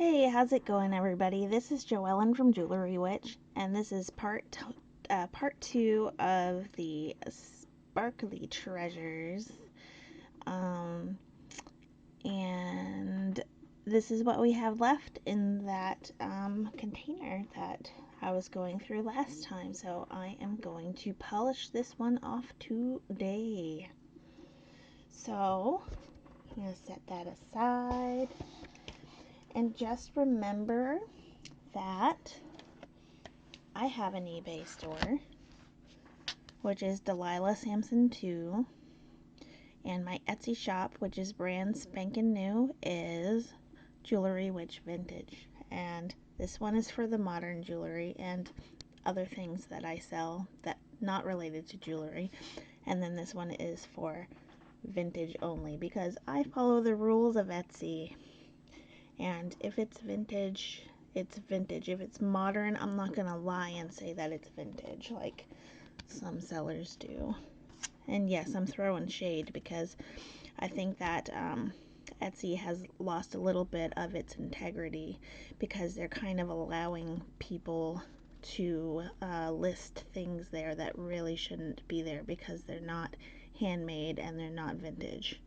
Hey, how's it going, everybody? This is Joellen from Jewelry Witch, and this is part two of the sparkly treasures. Um, and this is what we have left in that container that I was going through last time. So I am going to polish this one off today. So I'm gonna set that aside, and just remember that I have an eBay store, which is Delilah Sampson 2, and my Etsy shop, which is brand spanking new, is Jewelry Witch Vintage. And this one is for the modern jewelry and other things that I sell that not related to jewelry. And then this one is for vintage only because I follow the rules of Etsy. And if it's vintage, it's vintage. If it's modern, I'm not gonna lie and say that it's vintage like some sellers do. And yes, I'm throwing shade because I think that Etsy has lost a little bit of its integrity because they're kind of allowing people to list things there that really shouldn't be there because they're not handmade and they're not vintage.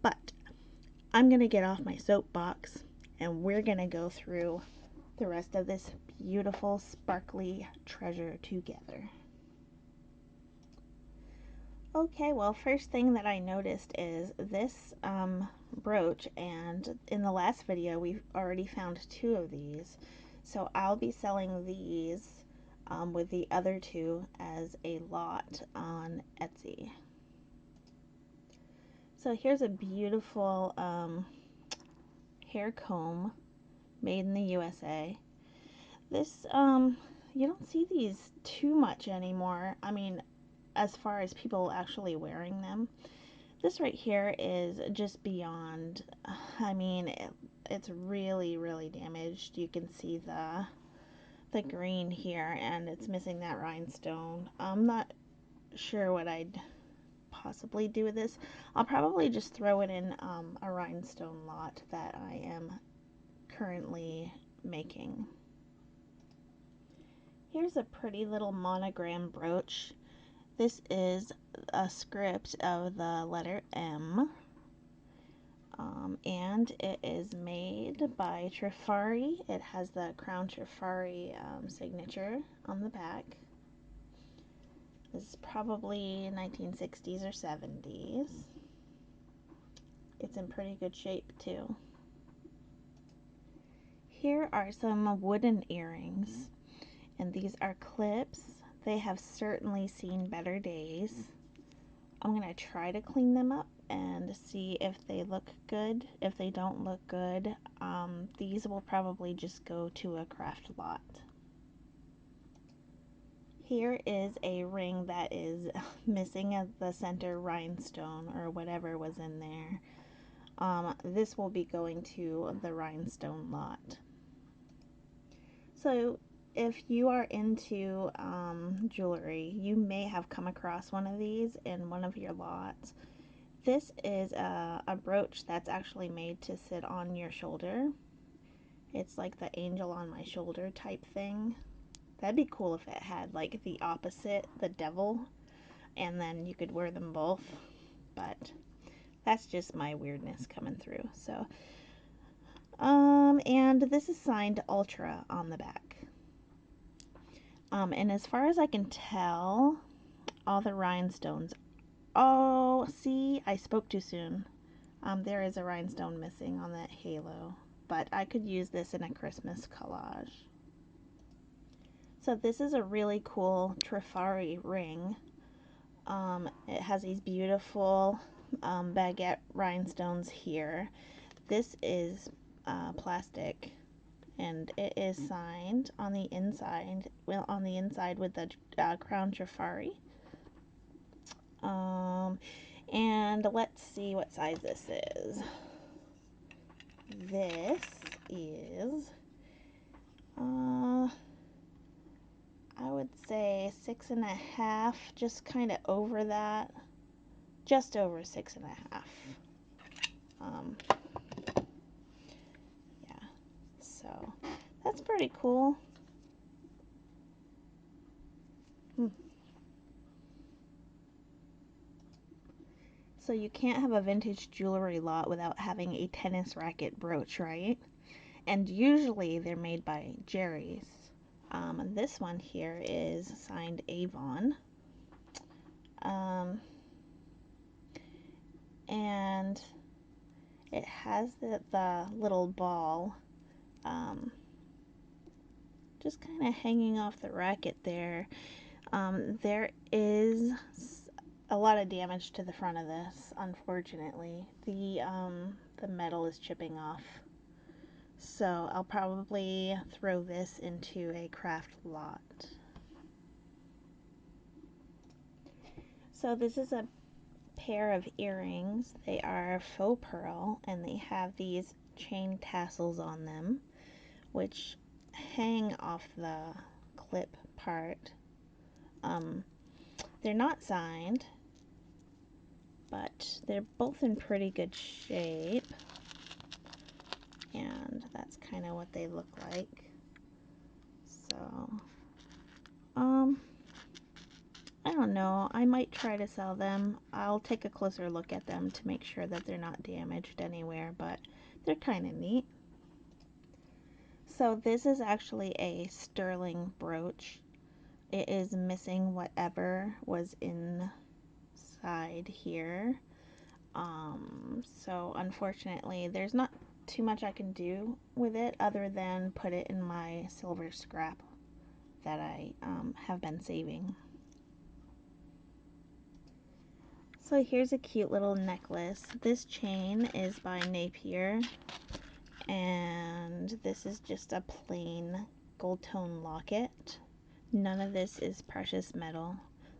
But I'm gonna get off my soapbox and we're gonna go through the rest of this beautiful sparkly treasure together. Okay, well, first thing that I noticed is this brooch, and in the last video we've already found two of these, so I'll be selling these with the other two as a lot on Etsy. So here's a beautiful hair comb made in the USA. This, you don't see these too much anymore. I mean, as far as people actually wearing them. This right here is just beyond. I mean, it's really, really damaged. You can see the green here, and it's missing that rhinestone. I'm not sure what I'd possibly do with this. I'll probably just throw it in a rhinestone lot that I am currently making. Here's a pretty little monogram brooch. This is a script of the letter M, and it is made by Trifari. It has the Crown Trifari signature on the back. This is probably 1960s or 70s. It's in pretty good shape too. Here are some wooden earrings, and these are clips. They have certainly seen better days. I'm gonna try to clean them up and see if they look good. If they don't look good, these will probably just go to a craft lot. Here is a ring that is missing the center rhinestone or whatever was in there. This will be going to the rhinestone lot. So if you are into jewelry, you may have come across one of these in one of your lots. This is a brooch that's actually made to sit on your shoulder. It's like the angel on my shoulder type thing. That'd be cool if it had like the opposite, the devil, and then you could wear them both. But that's just my weirdness coming through. So, and this is signed Ultra on the back. And as far as I can tell, all the rhinestones. Oh, see, I spoke too soon. There is a rhinestone missing on that halo, but I could use this in a Christmas collage. So this is a really cool Trifari ring. It has these beautiful baguette rhinestones here. This is plastic, and it is signed on the inside. Well, on the inside with the Crown Trifari. And let's see what size this is. This is, I would say 6.5, just kind of over that, just over 6.5. Yeah, pretty cool. So you can't have a vintage jewelry lot without having a tennis racket brooch, right? And usually they're made by Jerry's. This one here is signed Avon. And it has the little ball just kind of hanging off the racket there. There is a lot of damage to the front of this, unfortunately. The metal is chipping off. So I'll probably throw this into a craft lot. So this is a pair of earrings. They are faux pearl and they have these chain tassels on them, which hang off the clip part. They're not signed, but they're both in pretty good shape. And that's kind of what they look like. So, I don't know. I might try to sell them. I'll take a closer look at them to make sure that they're not damaged anywhere, but they're kind of neat. So this is actually a sterling brooch. It is missing whatever was inside here. So unfortunately, there's not too much I can do with it other than put it in my silver scrap that I have been saving. So here's a cute little necklace. This chain is by Napier, and this is just a plain gold tone locket. None of this is precious metal.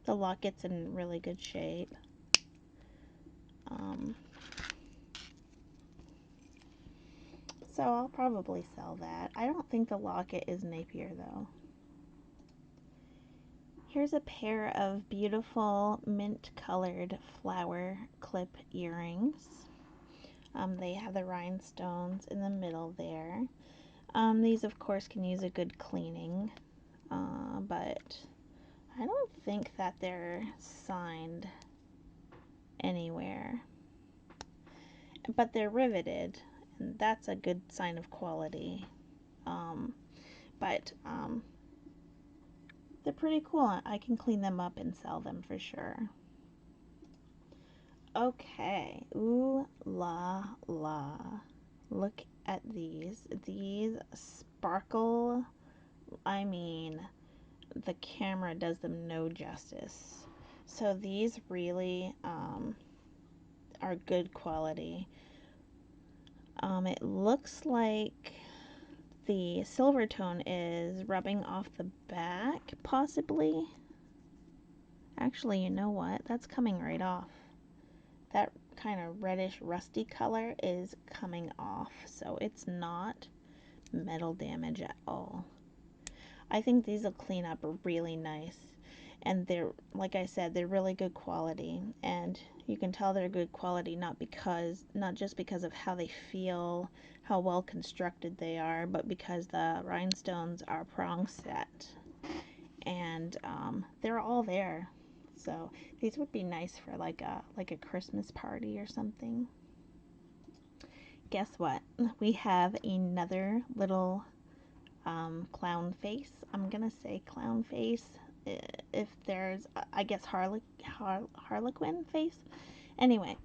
The locket's in really good shape. So I'll probably sell that. I don't think the locket is Napier though. Here's a pair of beautiful mint colored flower clip earrings. They have the rhinestones in the middle there. These of course can use a good cleaning, but I don't think that they're signed anywhere. But they're riveted, and that's a good sign of quality. But they're pretty cool. I can clean them up and sell them for sure. Okay, ooh la la. Look at these. These sparkle. I mean, the camera does them no justice. So these really are good quality. It looks like the silver tone is rubbing off the back, possibly. Actually, you know what? That's coming right off. That kind of reddish rusty color is coming off, so it's not metal damage at all. I think these will clean up really nice, and they're, like I said, they're really good quality, and you can tell they're good quality not just because of how they feel, how well constructed they are, but because the rhinestones are prong set, and they're all there. So these would be nice for like a Christmas party or something. Guess what? We have another little clown face. I'm gonna say clown face. If there's, I guess Harlequin face. Anyway,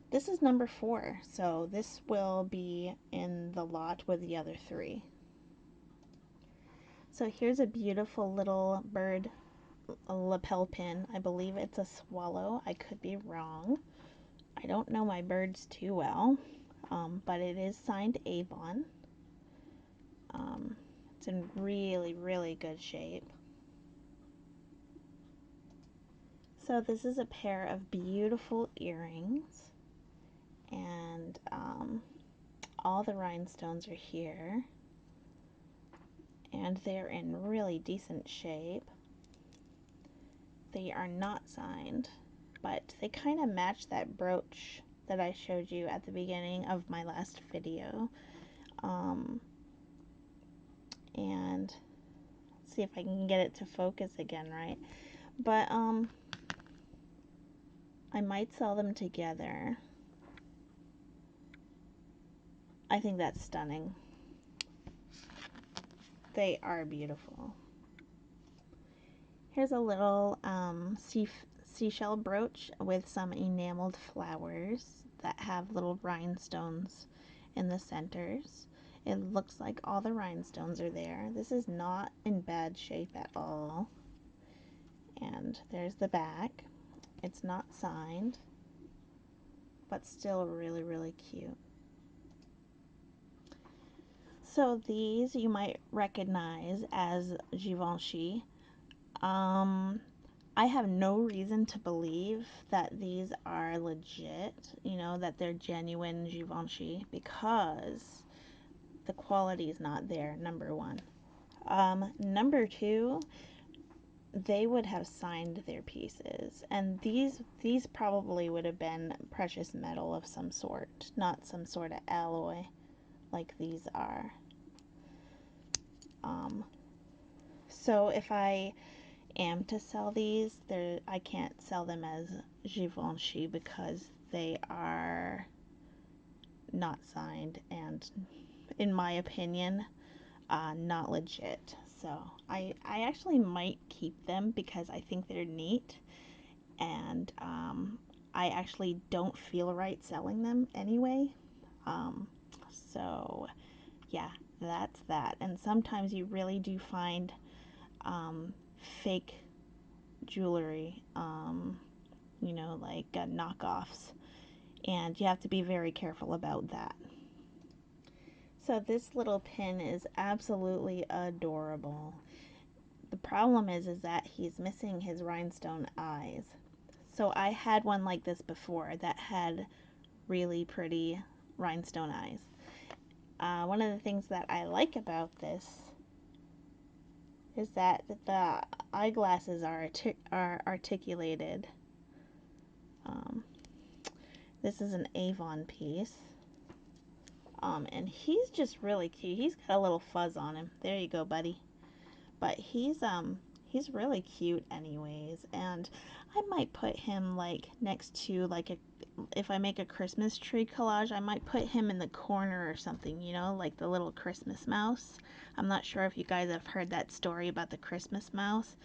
this is number 4, so this will be in the lot with the other 3. So here's a beautiful little bird lapel pin. I believe it's a swallow. I could be wrong. I don't know my birds too well, but it is signed Avon. It's in really, really good shape. So this is a pair of beautiful earrings, and all the rhinestones are here, and they're in really decent shape. They are not signed, but they kind of match that brooch that I showed you at the beginning of my last video. and see if I can get it to focus again right. But I might sell them together. I think that's stunning. They are beautiful. Here's a little seashell brooch with some enameled flowers that have little rhinestones in the centers. It looks like all the rhinestones are there. This is not in bad shape at all. And there's the back. It's not signed, but still really, really cute. So these you might recognize as Givenchy. I have no reason to believe that these are legit, you know, that they're genuine Givenchy, because the quality is not there, number one. Number two, they would have signed their pieces, and these probably would have been precious metal of some sort, not some sort of alloy like these are. So if I am to sell these, I can't sell them as Givenchy because they are not signed and, in my opinion, not legit. So I actually might keep them because I think they're neat, and I actually don't feel right selling them anyway. So yeah, that's that. And sometimes you really do find fake jewelry, you know, like knockoffs, and you have to be very careful about that. So this little pin is absolutely adorable. The problem is that he's missing his rhinestone eyes. So I had one like this before that had really pretty rhinestone eyes. One of the things that I like about this is that the eyeglasses are articulated. This is an Avon piece. And he's just really cute. He's got a little fuzz on him. There you go, buddy. But he's really cute anyways, and I might put him like next to like if I make a Christmas tree collage, I might put him in the corner or something, you know, like the little Christmas mouse. I'm not sure if you guys have heard that story about the Christmas mouse.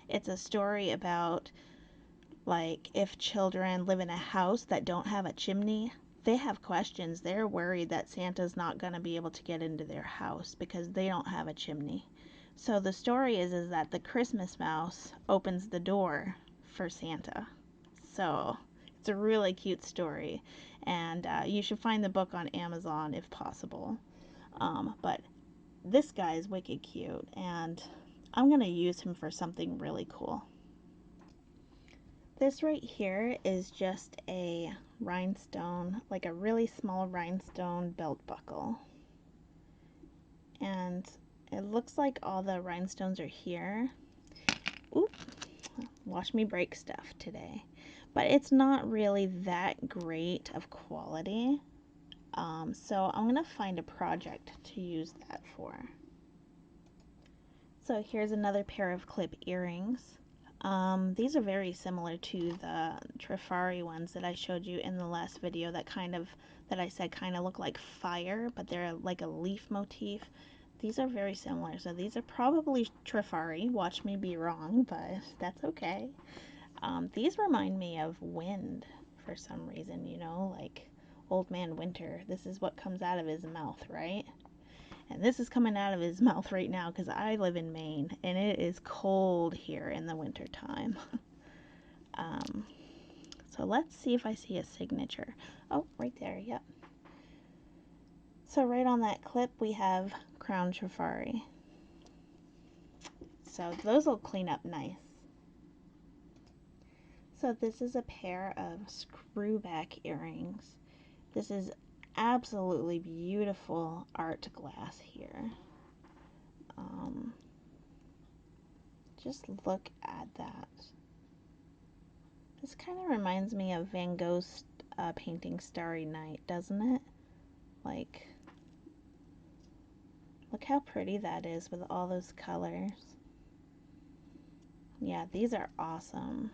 It's a story about, like, if children live in a house that don't have a chimney, they have questions. They're worried that Santa's not going to be able to get into their house because they don't have a chimney. So the story is that the Christmas mouse opens the door for Santa. So it's a really cute story, and you should find the book on Amazon if possible. But this guy is wicked cute, and I'm going to use him for something really cool. This right here is just a rhinestone, like a really small rhinestone belt buckle. And it looks like all the rhinestones are here. Oop, watch me break stuff today. But it's not really that great of quality. So I'm going to find a project to use that for. So here's another pair of clip earrings. These are very similar to the Trifari ones that I showed you in the last video that I said kind of look like fire, but they're like a leaf motif. These are very similar. So these are probably Trifari. Watch me be wrong, but that's okay. These remind me of wind for some reason, you know, like Old Man Winter. This is what comes out of his mouth, right? And this is coming out of his mouth right now because I live in Maine and it is cold here in the winter time. So let's see if I see a signature. Oh, right there, yep. So right on that clip we have Crown Trifari. So those will clean up nice. So this is a pair of screwback earrings. This is absolutely beautiful art glass here. Just look at that. This kind of reminds me of Van Gogh's painting Starry Night, doesn't it? Like, Look how pretty that is with all those colors. Yeah, these are awesome.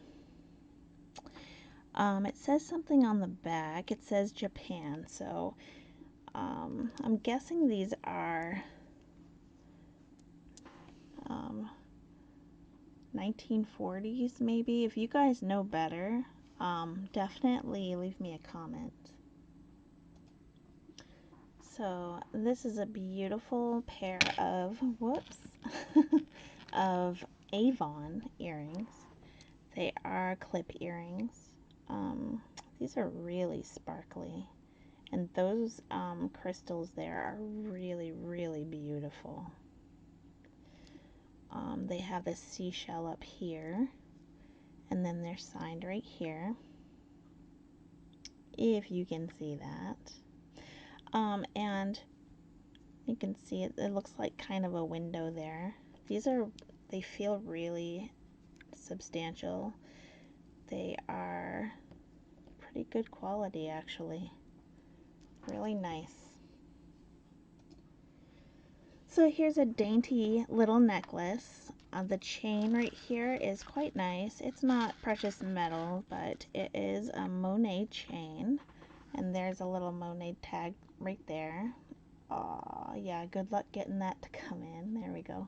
It says something on the back. It says Japan, so I'm guessing these are 1940s maybe. If you guys know better, definitely leave me a comment. So this is a beautiful pair of, whoops, of Avon earrings. They are clip earrings. These are really sparkly. And those crystals there are really, really beautiful. They have this seashell up here. And then they're signed right here, if you can see that. And you can see it looks like kind of a window there. They feel really substantial. They are pretty good quality, actually. Really nice. So here's a dainty little necklace. The chain right here is quite nice. It's not precious metal, but it is a Monet chain. And there's a little Monet tag right there. Aw, yeah, good luck getting that to come in. There we go.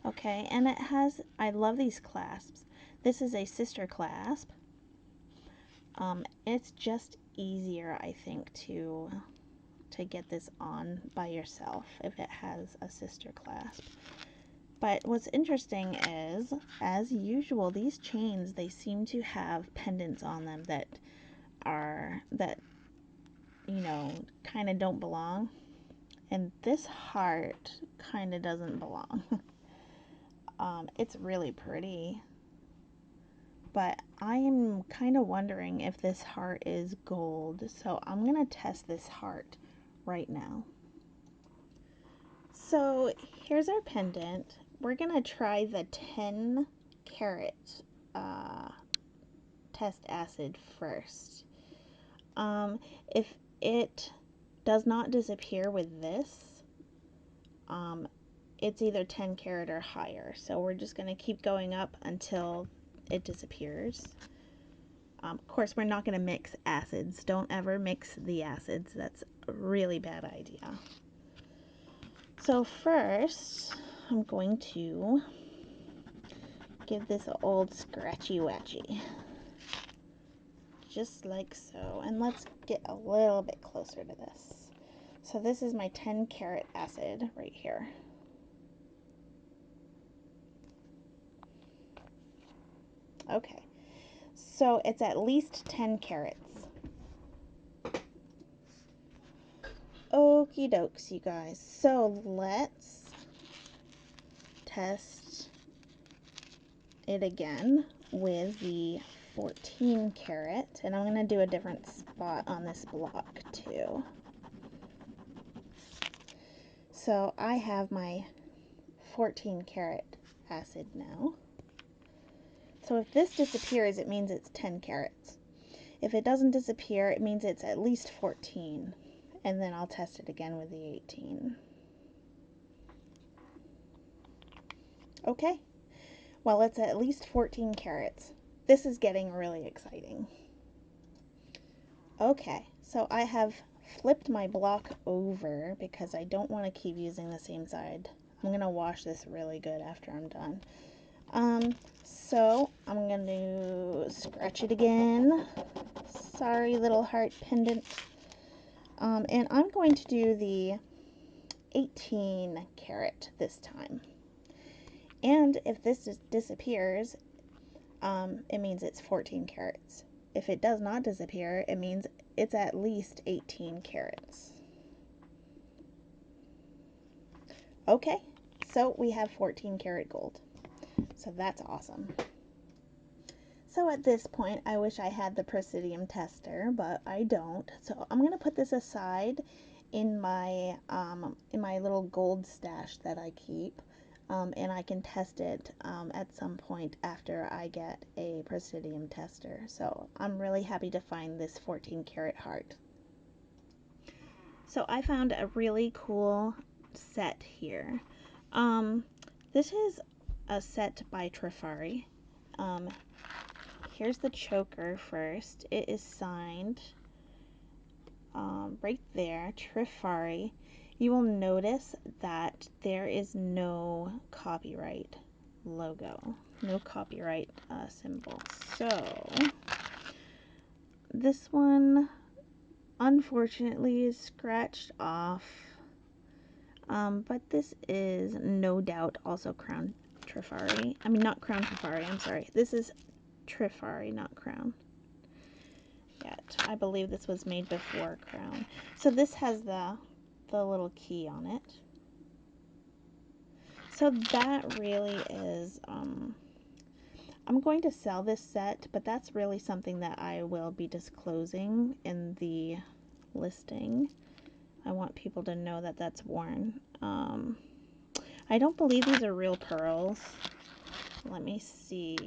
Okay, and it has, I love these clasps. This is a sister clasp. It's just easier, I think, to get this on by yourself if it has a sister clasp. But what's interesting is, as usual, these chains, they seem to have pendants on them that you know, kind of don't belong. And this heart kind of doesn't belong. It's really pretty. But I am kind of wondering if this heart is gold. So I'm going to test this heart right now. So here's our pendant. We're going to try the 10 carat test acid first. If it does not disappear with this, it's either 10 carat or higher. So we're just going to keep going up until it disappears. Of course, we're not going to mix acids. Don't ever mix the acids. That's a really bad idea. So first, I'm going to give this an old scratchy watchy. Just like so. And let's get a little bit closer to this. So this is my 10 carat acid right here. Okay. So it's at least 10 carats. Okie dokes, you guys. So let's test it again with the 14 carat. And I'm going to do a different spot on this block too. So I have my 14 carat acid now. So if this disappears, it means it's 10 carats. If it doesn't disappear, it means it's at least 14. And then I'll test it again with the 18. Okay, well, it's at least 14 carats. This is getting really exciting. Okay, so I have flipped my block over because I don't want to keep using the same side. I'm going to wash this really good after I'm done. So I'm going to scratch it again. Sorry, little heart pendant. And I'm going to do the 18 carat this time. And if this disappears, it means it's 14 carats. If it does not disappear, it means it's at least 18 carats. Okay, so we have 14 karat gold. So that's awesome. So at this point, I wish I had the Presidium tester, but I don't. So I'm going to put this aside in my little gold stash that I keep. And I can test it at some point after I get a Presidium tester. So I'm really happy to find this 14 karat heart. So I found a really cool set here. Um, this is a set by Trifari. Here's the choker first. It is signed right there, Trifari. You will notice that there is no copyright logo, no copyright symbol. So this one unfortunately is scratched off, but this is no doubt also Crown Trifari. I mean, not Crown Trifari, I'm sorry. This is Trifari, not Crown. Yet. I believe this was made before Crown. So this has the little key on it. So that really is, I'm going to sell this set, but that's really something that I will be disclosing in the listing. I want people to know that that's worn. I don't believe these are real pearls. Let me see.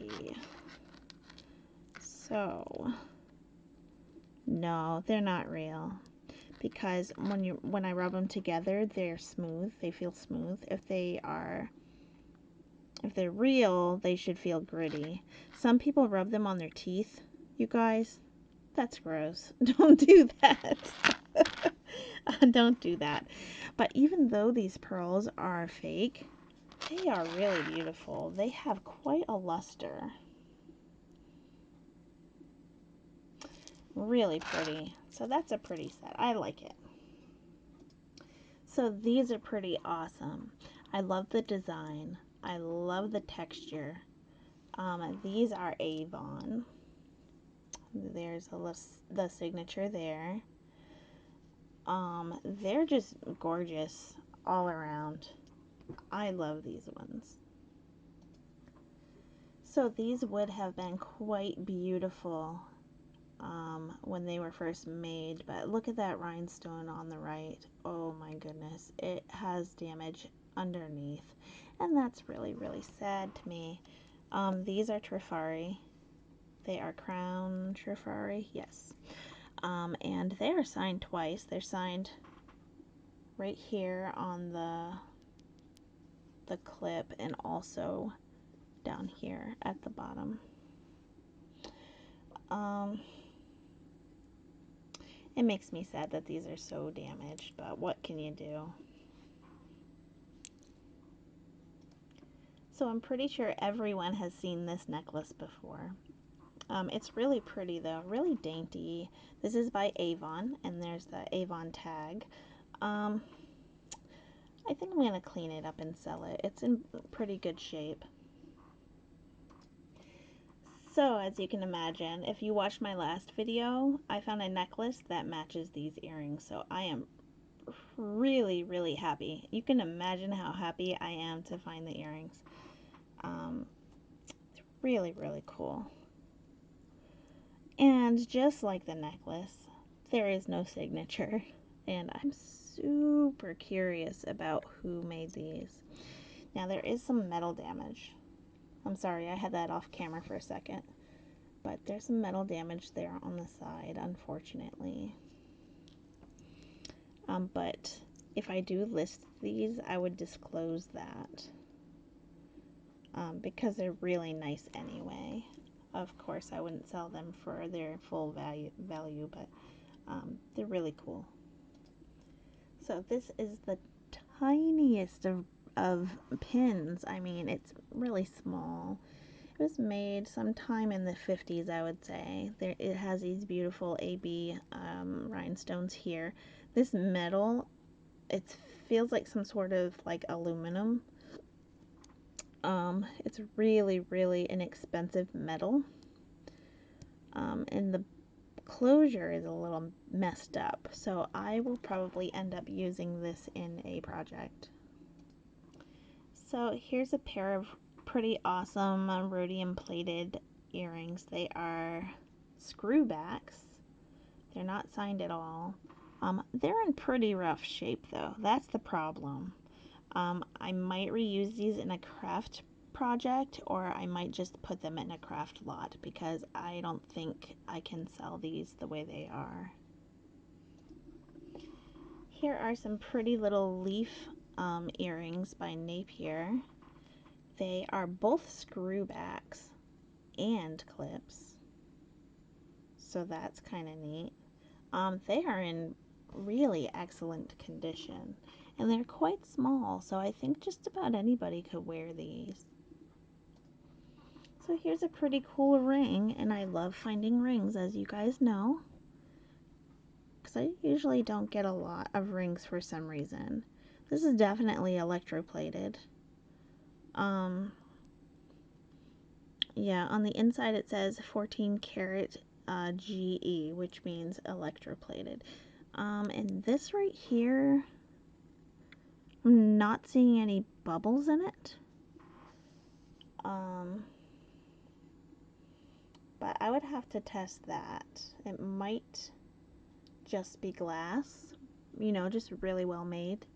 So, no, they're not real. Because when I rub them together, they're smooth. They feel smooth. If they're real, they should feel gritty. Some people rub them on their teeth. You guys, that's gross. Don't do that. Don't do that. But even though these pearls are fake, they are really beautiful. They have quite a luster. Really pretty. So that's a pretty set. I like it. So these are pretty awesome. I love the design. I love the texture. These are Avon. There's the signature there. They're just gorgeous all around. I love these ones. So these would have been quite beautiful when they were first made, but look at that rhinestone on the right. Oh my goodness, it has damage underneath, and that's really, really sad to me. These are Trifari. They are Crown Trifari, yes. And they are signed twice. They're signed right here on the clip and also down here at the bottom. It makes me sad that these are so damaged, but what can you do? So I'm pretty sure everyone has seen this necklace before. It's really pretty though, really dainty. This is by Avon, and there's the Avon tag. I think I'm going to clean it up and sell it. It's in pretty good shape. So as you can imagine, if you watched my last video, I found a necklace that matches these earrings. So I am really, really happy. You can imagine how happy I am to find the earrings. It's really, really cool. And just like the necklace, there is no signature. And I'm super curious about who made these. Now there is some metal damage. I'm sorry, I had that off camera for a second. But there's some metal damage there on the side, unfortunately. But if I do list these, I would disclose that. Because they're really nice anyway. Of course, I wouldn't sell them for their full value, but they're really cool. So this is the tiniest of pins. I mean, it's really small. It was made sometime in the 50s, I would say. It has these beautiful AB rhinestones here. This metal, it feels like some sort of like aluminum. It's really, really inexpensive metal. And the closure is a little messed up, so I will probably end up using this in a project. So here's a pair of pretty awesome rhodium plated earrings. They are screwbacks. They're not signed at all. They're in pretty rough shape though. That's the problem. I might reuse these in a craft project, or I might just put them in a craft lot because I don't think I can sell these the way they are. Here are some pretty little leaf earrings by Napier. They are both screwbacks and clips, so that's kind of neat. They are in really excellent condition, and they're quite small, so I think just about anybody could wear these. So here's a pretty cool ring, and I love finding rings, as you guys know, because I usually don't get a lot of rings for some reason. This is definitely electroplated. Yeah, on the inside it says 14 karat GE, which means electroplated. And this right here, I'm not seeing any bubbles in it. But I would have to test that. It might just be glass, you know, just really well made.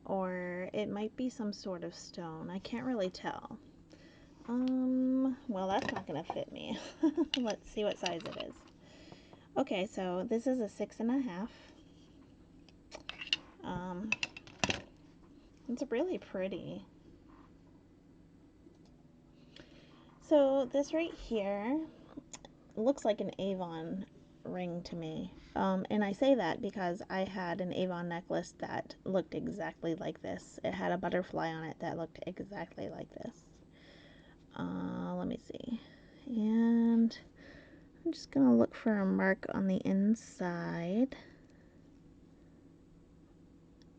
Or it might be some sort of stone. I can't really tell. Well, that's not gonna fit me. Let's see what size it is. Okay, so this is a 6.5. It's really pretty. So this right here looks like an Avon ring to me. And I say that because I had an Avon necklace that looked exactly like this. It had a butterfly on it that looked exactly like this. Let me see. And I'm just going to look for a mark on the inside.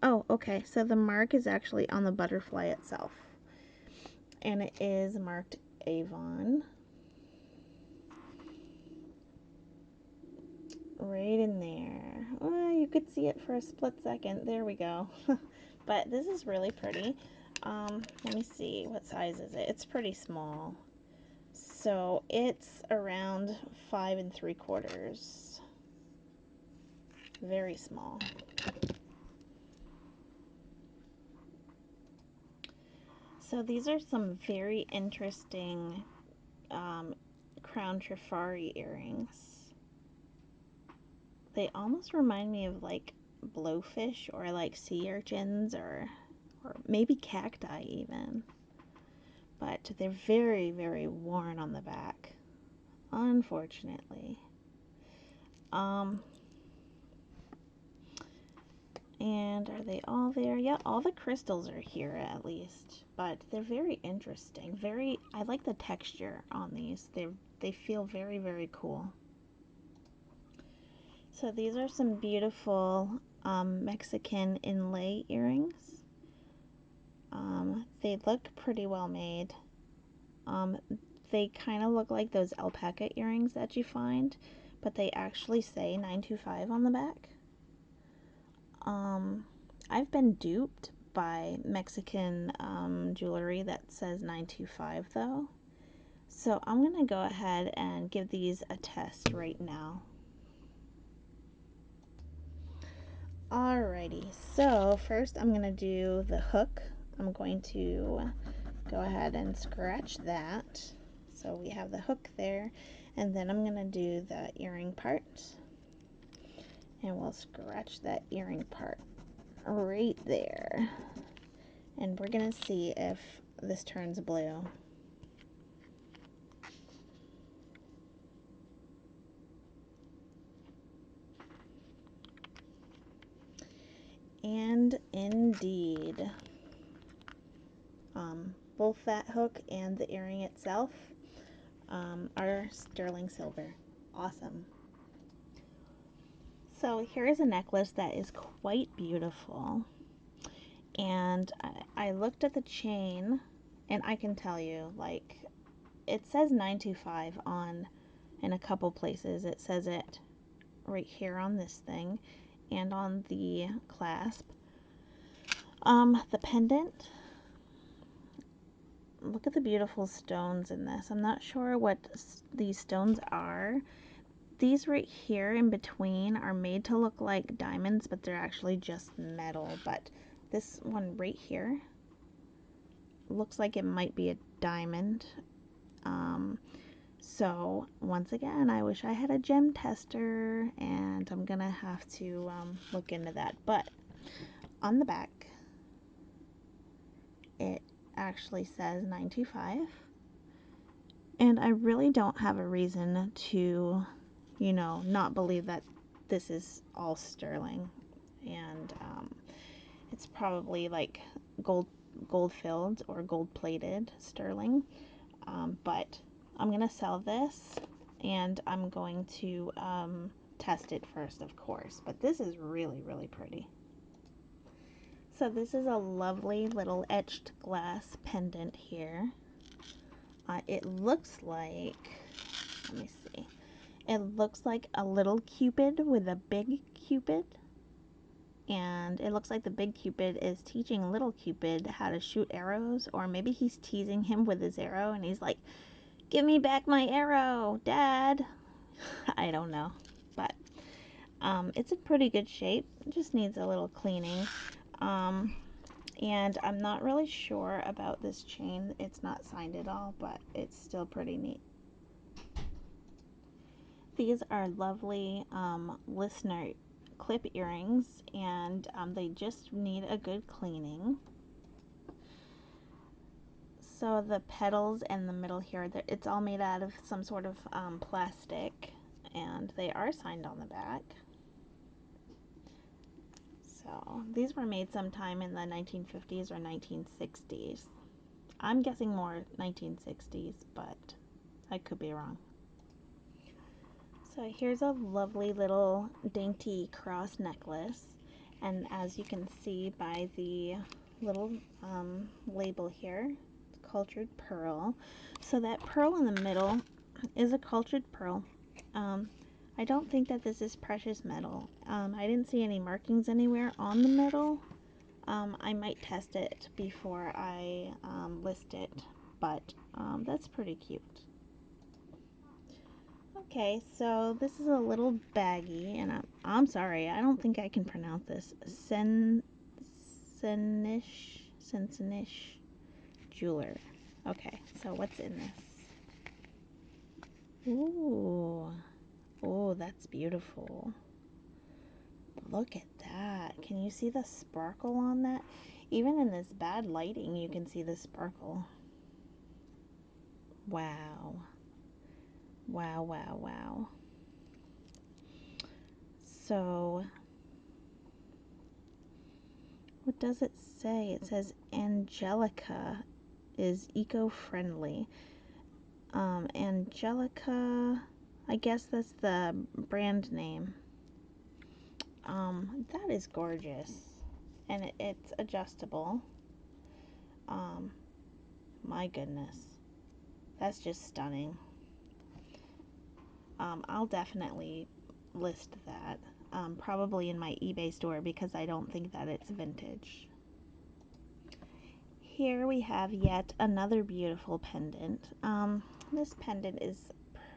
Oh, okay. So the mark is actually on the butterfly itself. And it is marked Avon. Right in there. Well, you could see it for a split second. There we go. But this is really pretty. Let me see. What size is it? It's pretty small. So it's around 5 3/4. Very small. So these are some very interesting crown trifari earrings. They almost remind me of like blowfish or like sea urchins or maybe cacti even. But they're very, very worn on the back, unfortunately. And are they all there? Yeah, all the crystals are here at least. But they're very interesting. I like the texture on these. They feel very, very cool. So these are some beautiful Mexican inlay earrings. They look pretty well made. They kind of look like those alpaca earrings that you find, but they actually say 925 on the back. I've been duped by Mexican jewelry that says 925 though. So I'm going to go ahead and give these a test right now. Alrighty, so first I'm going to do the hook. I'm going to go ahead and scratch that. So we have the hook there, and then I'm going to do the earring part. And we'll scratch that earring part right there. And we're going to see if this turns blue. And indeed, both that hook and the earring itself are sterling silver. Awesome. So here is a necklace that is quite beautiful. And I looked at the chain, and I can tell you, like, it says 925 on, in a couple places. It says it right here on this thing and on the clasp. The pendant, look at the beautiful stones in this. I'm not sure what these stones are. These right here in between are made to look like diamonds, but they're actually just metal. But this one right here looks like it might be a diamond. So once again, I wish I had a gem tester, and I'm gonna have to look into that. But on the back, it actually says 925. And I really don't have a reason to, not believe that this is all sterling. And it's probably like gold filled or gold plated sterling. But I'm going to sell this, and I'm going to test it first, of course. But this is really, really pretty. So this is a lovely little etched glass pendant here. It looks like, let me see, it looks like a little cupid with a big cupid. And it looks like the big cupid is teaching little cupid how to shoot arrows, or maybe he's teasing him with his arrow and he's like, "Give me back my arrow, Dad." I don't know, but it's in pretty good shape. It just needs a little cleaning. And I'm not really sure about this chain. It's not signed at all, but it's still pretty neat. These are lovely listener clip earrings, and they just need a good cleaning. So the petals and the middle here, it's all made out of some sort of plastic, and they are signed on the back. So these were made sometime in the 1950s or 1960s. I'm guessing more 1960s, but I could be wrong. So here's a lovely little dainty cross necklace, and as you can see by the little label here, it's cultured pearl. So that pearl in the middle is a cultured pearl. I don't think that this is precious metal. I didn't see any markings anywhere on the metal. I might test it before I list it, but that's pretty cute. Okay, so this is a little baggie, and I'm sorry, I don't think I can pronounce this. Sensinish jeweler. Okay, so what's in this? Ooh, oh, that's beautiful. Look at that. Can you see the sparkle on that? Even in this bad lighting, you can see the sparkle. Wow. Wow, wow, wow. So, what does it say? It says Angelica is eco-friendly. Angelica, I guess that's the brand name. That is gorgeous. And it's adjustable. My goodness. That's just stunning. I'll definitely list that. Probably in my eBay store, because I don't think that it's vintage. Here we have yet another beautiful pendant. This pendant is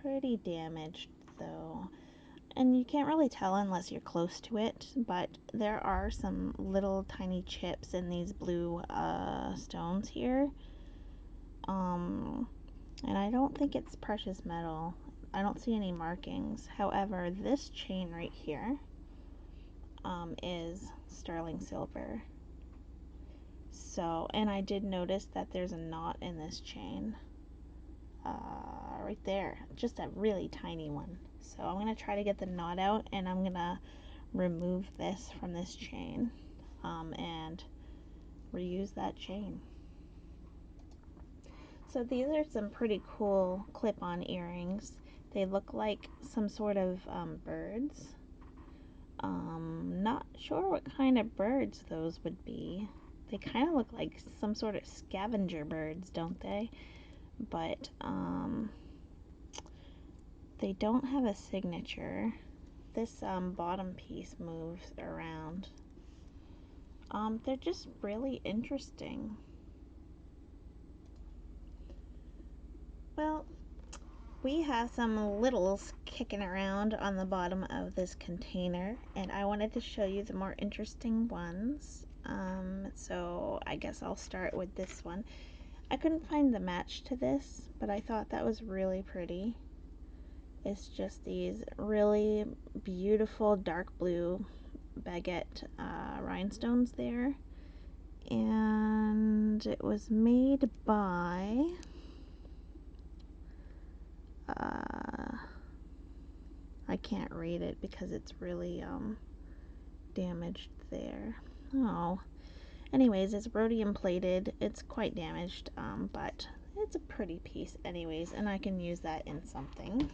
pretty damaged though, and you can't really tell unless you're close to it, but there are some little tiny chips in these blue stones here. And I don't think it's precious metal. I don't see any markings. However, this chain right here is sterling silver. So, and I did notice that there's a knot in this chain right there, just a really tiny one. So I'm going to try to get the knot out, and I'm going to remove this from this chain and reuse that chain. So these are some pretty cool clip-on earrings. They look like some sort of birds. Not sure what kind of birds those would be. They kind of look like some sort of scavenger birds, don't they? But they don't have a signature. This bottom piece moves around. They're just really interesting. Well, we have some littles kicking around on the bottom of this container, and I wanted to show you the more interesting ones. So I guess I'll start with this one. I couldn't find the match to this, but I thought that was really pretty. It's just these really beautiful dark blue baguette rhinestones there. And it was made by I can't read it because it's really damaged there. Oh, anyways, it's rhodium plated. It's quite damaged, but it's a pretty piece anyways, and I can use that in something.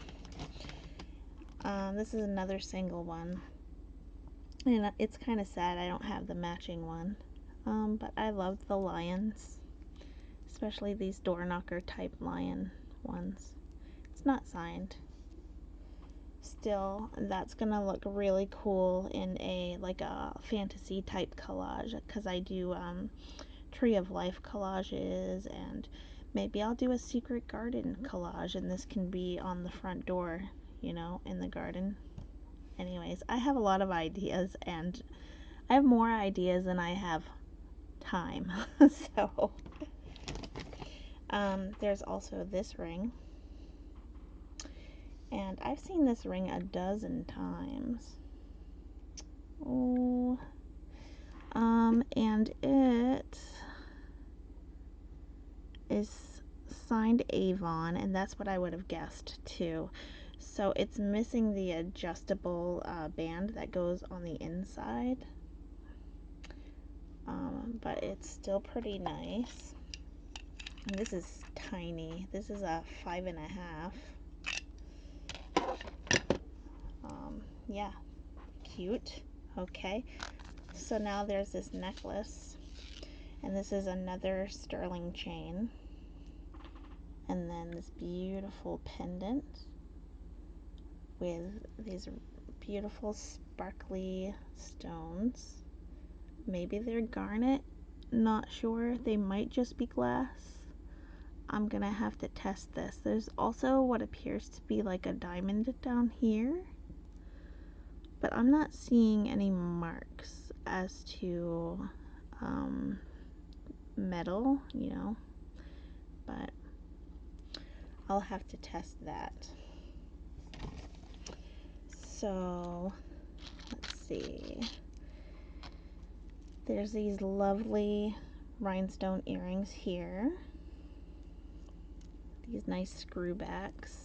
This is another single one, and it's kind of sad I don't have the matching one, but I love the lions, especially these door knocker type lion ones. It's not signed. Still, that's gonna look really cool in a like a fantasy type collage, because I do tree of life collages, and maybe I'll do a secret garden collage, and this can be on the front door, you know, in the garden. Anyways, I have a lot of ideas, and I have more ideas than I have time. So there's also this ring, and I've seen this ring a dozen times. Oh, and it is signed Avon, and that's what I would have guessed too. So it's missing the adjustable band that goes on the inside, but it's still pretty nice. And this is tiny. This is a 5.5. Yeah, cute. Okay, so now there's this necklace, and this is another sterling chain, and then this beautiful pendant with these beautiful sparkly stones. Maybe they're garnet, not sure. They might just be glass. I'm gonna have to test this. There's also what appears to be like a diamond down here, but I'm not seeing any marks as to metal, you know, but I'll have to test that. So let's see. There's these lovely rhinestone earrings here. These nice screwbacks.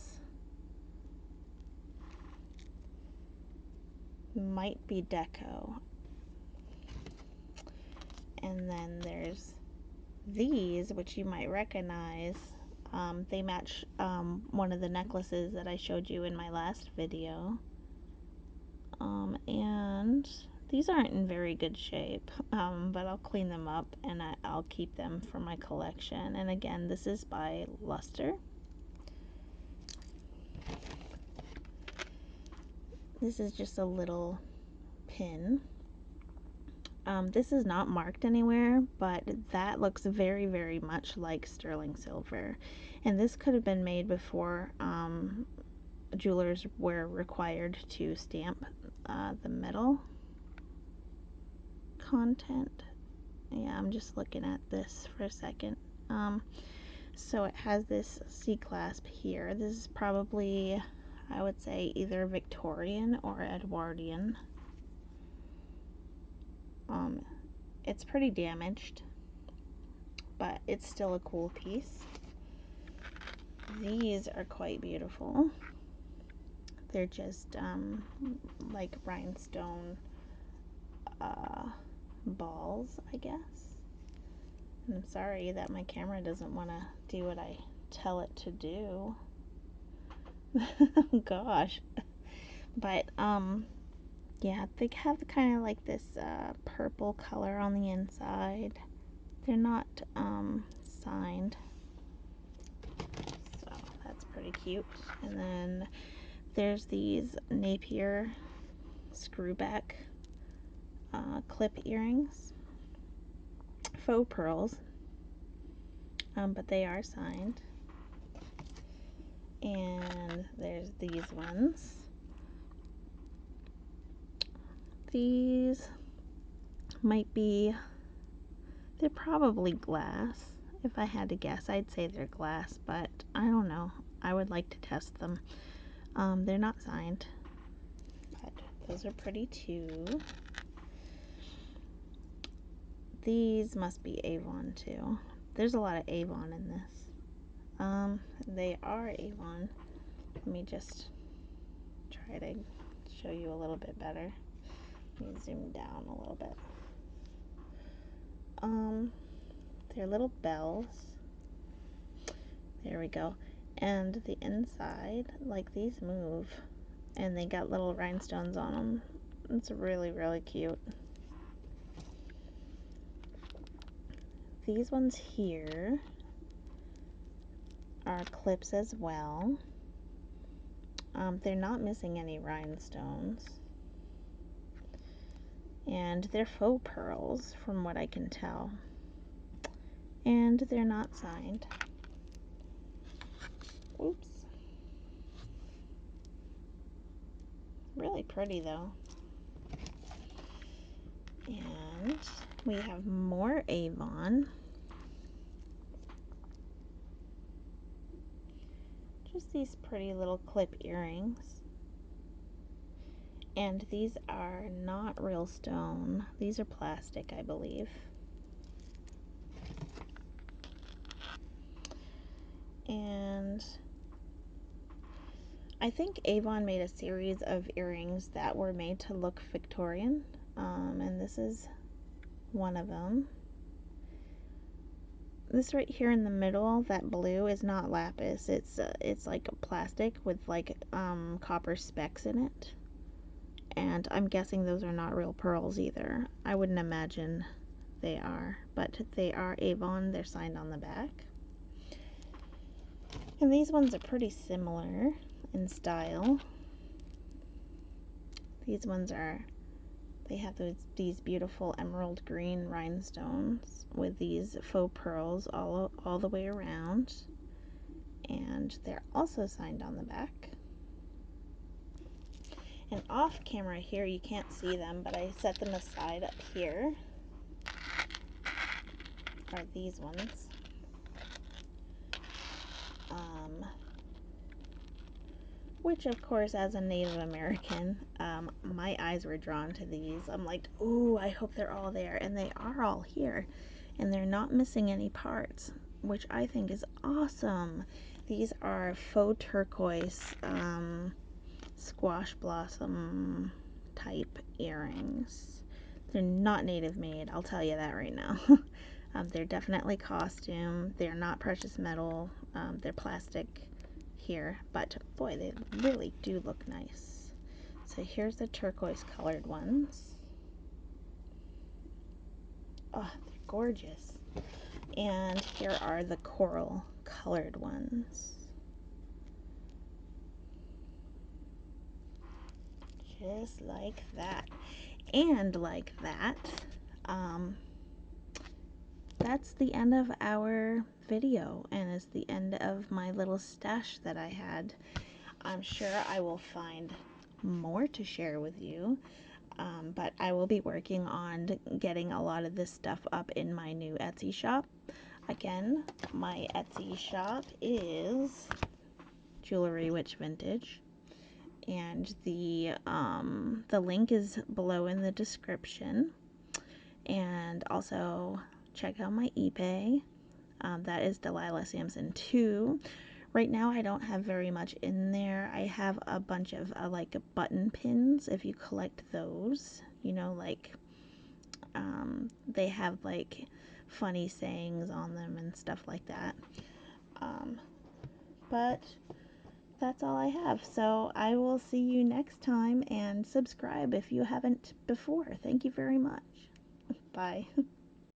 Might be deco. And then there's these, which you might recognize. They match one of the necklaces that I showed you in my last video. And these aren't in very good shape, but I'll clean them up, and I'll keep them for my collection. And again, this is by Luster. This is just a little pin. This is not marked anywhere, but that looks very, very much like sterling silver. And this could have been made before jewelers were required to stamp the metal content. Yeah, I'm just looking at this for a second. So it has this C-clasp here. This is probably, I would say, either Victorian or Edwardian. It's pretty damaged, but it's still a cool piece. These are quite beautiful. They're just like rhinestone balls, I guess. And I'm sorry that my camera doesn't want to do what I tell it to do. Gosh. But yeah, they have kind of like this purple color on the inside. They're not signed, so that's pretty cute. And then there's these Napier screwback clip earrings, faux pearls, but they are signed. And there's these ones. These might be, they're probably glass. If I had to guess, I'd say they're glass, but I don't know. I would like to test them. They're not signed, but those are pretty too. these must be Avon too. There's a lot of Avon in this. They are Avon. Let me just try to show you a little bit better. Let me zoom down a little bit. They're little bells. There we go. And the inside, like, these move, and they got little rhinestones on them. It's really, really cute. These ones here are clips as well. They're not missing any rhinestones. And they're faux pearls, from what I can tell. And they're not signed. Oops. Really pretty, though. And we have more Avon. Just these pretty little clip earrings. And these are not real stone. These are plastic, I believe. And I think Avon made a series of earrings that were made to look Victorian. And this is one of them. This right here in the middle, that blue, is not lapis. It's like a plastic with like copper specks in it. And I'm guessing those are not real pearls either. I wouldn't imagine they are, but they are Avon. They're signed on the back. And these ones are pretty similar in style. These ones are, they have these beautiful emerald green rhinestones with these faux pearls all the way around. And they're also signed on the back. And off camera here, you can't see them, but I set them aside up here. Are these ones. Which, of course, as a Native American, my eyes were drawn to these. I'm like, ooh, I hope they're all there. And they are all here. And they're not missing any parts, which I think is awesome. These are faux turquoise squash blossom type earrings. They're not native made, I'll tell you that right now. They're definitely costume. They're not precious metal. They're plastic here, but boy, they really do look nice. So here's the turquoise colored ones. Oh, they're gorgeous. And here are the coral colored ones. Just like that. And like that, that's the end of our video, and it's the end of my little stash that I had. I'm sure I will find more to share with you, but I will be working on getting a lot of this stuff up in my new Etsy shop. Again, my Etsy shop is Jewelry Witch Vintage, and the link is below in the description. And also check out my eBay. That is Delilah Sampson 2. Right now I don't have very much in there. I have a bunch of like button pins, if you collect those. You know, like they have like funny sayings on them and stuff like that. But that's all I have. So I will see you next time, and subscribe if you haven't before. Thank you very much. Bye.